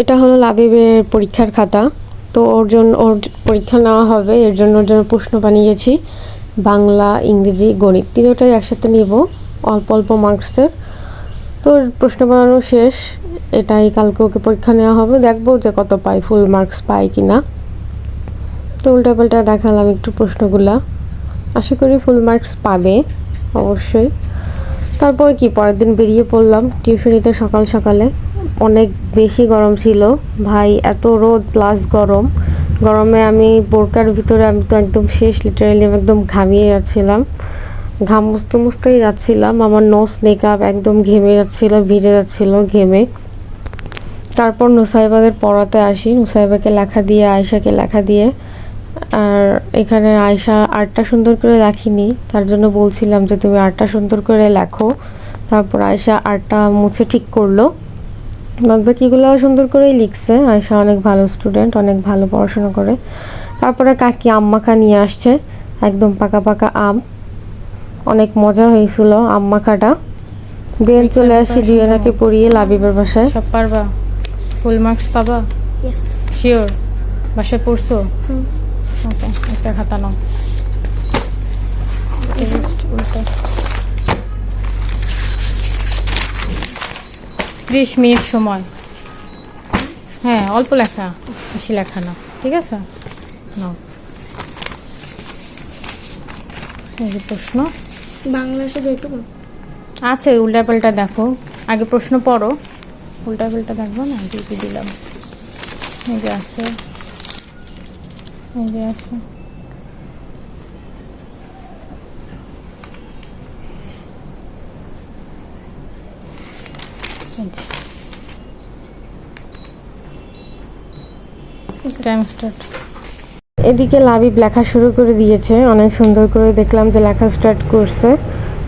এটা হলো লাবিবের পরীক্ষার খাতা। তো ওর পরীক্ষা নেওয়া হবে, এর জন্য প্রশ্ন বানিয়েছি। বাংলা, ইংরেজি, গণিত তিনটাই একসাথে নিব, অল্প অল্প মার্কসের। তো প্রশ্ন বানানো শেষ, এটাই কালকে ওকে পরীক্ষা নেওয়া হবে, দেখবো যে কত পাই, ফুল মার্কস পাই কি না। তো উল্টাপাল্টা দেখালাম একটু প্রশ্নগুলা, আশা করি ফুল মার্কস পাবে অবশ্যই। তারপর কি পরের দিন বেরিয়ে পড়লাম টিউশনিতে সকাল সকালে। অনেক বেশি গরম ছিল ভাই, এত রোদ প্লাস গরমে আমি বোরকার ভিতরে, আমি তো একদম শেষ, লিটারালি আমি একদম ঘামিয়ে যাচ্ছিলাম, ঘাম মুছতেই যাচ্ছিলাম, আমার নোজ মেকআপ একদম ঘেমে যাচ্ছিল, ভিজে যাচ্ছিল ঘেমে। তারপর নুসাইবাদের পড়াতে আসি, নুসাইবাকে লেখা দিয়ে, আয়শাকে লেখা দিয়ে। আর এখানে আয়শা আর্টটা সুন্দর করে লেখিনি, তার জন্য বলছিলাম যে তুমি আর্টটা সুন্দর করে লেখো। তারপর আয়শা আর্টটা মুছে ঠিক করলো, বাকিগুলো সুন্দর করেই লিখছে। আয়শা অনেক ভালো স্টুডেন্ট, অনেক ভালো পড়াশোনা করে। তারপরে কাকি আম মাখা নিয়ে আসছে, একদম পাকা পাকা আম, অনেক মজা হয়েছিল আম মাখাটা। দেন চলে আসি জিয়ানাকে পড়িয়ে লাবিবের বাসায়। সব পারবা? ফুল মার্কস পাবা? ইয়েস। শিওর? বাসায় পড়ছো? ওকে, একটা খাতা নাও। উল্টা 30 মিনিট সময়। হ্যাঁ, অল্প লেখা, বেশি লেখা না, ঠিক আছে? নাও, এই যে প্রশ্ন। বাংলা শুধু একটু আছে, উল্টা পাল্টা দেখো, আগে প্রশ্ন পড়ো, উল্টা পাল্টা দেখবো না। দিয়ে দিলাম, এই যে আছে, এই যে আছে। Time start. এদিকে লাবিব লেখা শুরু করে দিয়েছে, অনেক সুন্দর করে দেখলাম যে লেখা স্টার্ট করছে।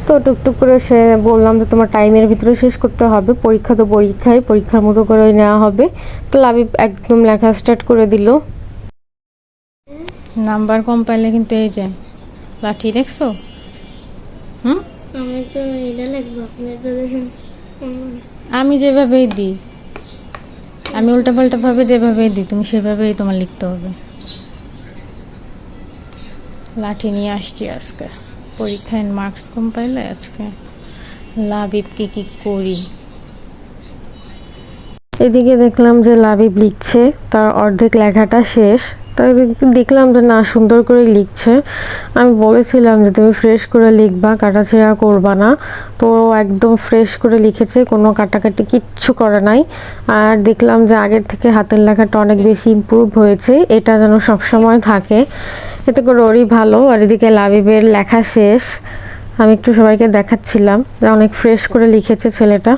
তো টুকটুক করে সে বললাম যে তোমার টাইমের ভিতরে শেষ করতে হবে, পরীক্ষা তো পরীক্ষার মতো করে নেওয়া হবে। তো লাবিব একদম লেখা স্টার্ট করে দিল। নাম্বার কম পাইলে কিন্তু এই যে লাঠি দেখছো। আমি তো এটা লিখবো, আপনি আমি যেভাবেই দিই, আমি উল্টাপাল্টা ভাবে যেভাবেই দিই, তুমি সেভাবেই তোমার লিখতে হবে। লাঠি নিয়ে আসছি আজকে, পরীক্ষায় মার্কস কম পাইলে আজকে লাবিবকে কি করি। এদিকে দেখলাম যে লাবিব লিখছে, তার অর্ধেক লেখাটা শেষ। তাই দেখলাম যে না, সুন্দর করে লিখছে। আমি বলেছিলাম যে তুমি ফ্রেশ করে লিখবা, কাটাছেঁড়া করবা না। তো একদম ফ্রেশ করে লিখেছে, কোনো কাটাকাটি কিচ্ছু করে নাই। আর দেখলাম যে আগের থেকে হাতের লেখাটা অনেক বেশি ইমপ্রুভ হয়েছে, এটা যেন সবসময় থাকে, এতে করে ওরই ভালো। আর এদিকে লাবিবের লেখা শেষ, আমি একটু সবাইকে দেখাচ্ছিলাম যে অনেক ফ্রেশ করে লিখেছে ছেলেটা।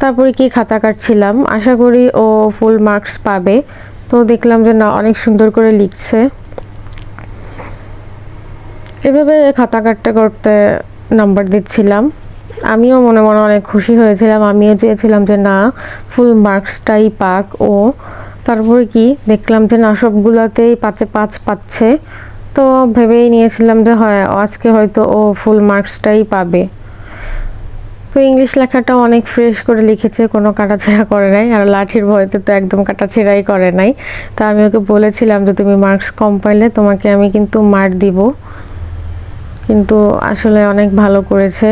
তারপরে কি খাতা কাটছিলাম, আশা করি ও ফুল মার্কস পাবে। তো দেখলাম যে না, অনেক সুন্দর করে লিখছে। এভাবে খাতা কাটতে করতে নাম্বার দিচ্ছিলাম, আমিও মনে মনে অনেক খুশি হয়েছিলাম, আমিও চেয়েছিলাম যে না, ফুল মার্কসটাই পাক ও। তারপরে কি দেখলাম যে না, সবগুলোতেই 5-এ 5 পাচ্ছে। তো ভেবেই নিয়েছিলাম যে হয় আজকে হয়তো ও ফুল মার্কসটাই পাবে। তো ইংলিশ লেখাটাও অনেক ফ্রেশ করে লিখেছে, কোনো কাটাছেঁড়া করে নাই। আর লাঠির ভয়তে তো একদম কাটাছেঁড়াই করে নাই। তা আমি ওকে বলেছিলাম যে তুমি মার্কস কম পাইলে তোমাকে আমি কিন্তু মার দিব, কিন্তু আসলে অনেক ভালো করেছে।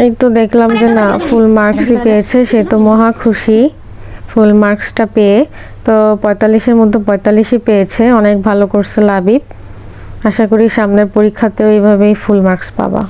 এই তো দেখলাম যে না, ফুল মার্কসই পেয়েছে, সে তো মহা খুশি ফুল মার্কসটা পেয়ে। তো 45-এর মধ্যে 45ই পেয়েছে, অনেক ভালো করছে লাবিব। আশা করি সামনের পরীক্ষাতেও এইভাবেই ফুল মার্কস পাবা।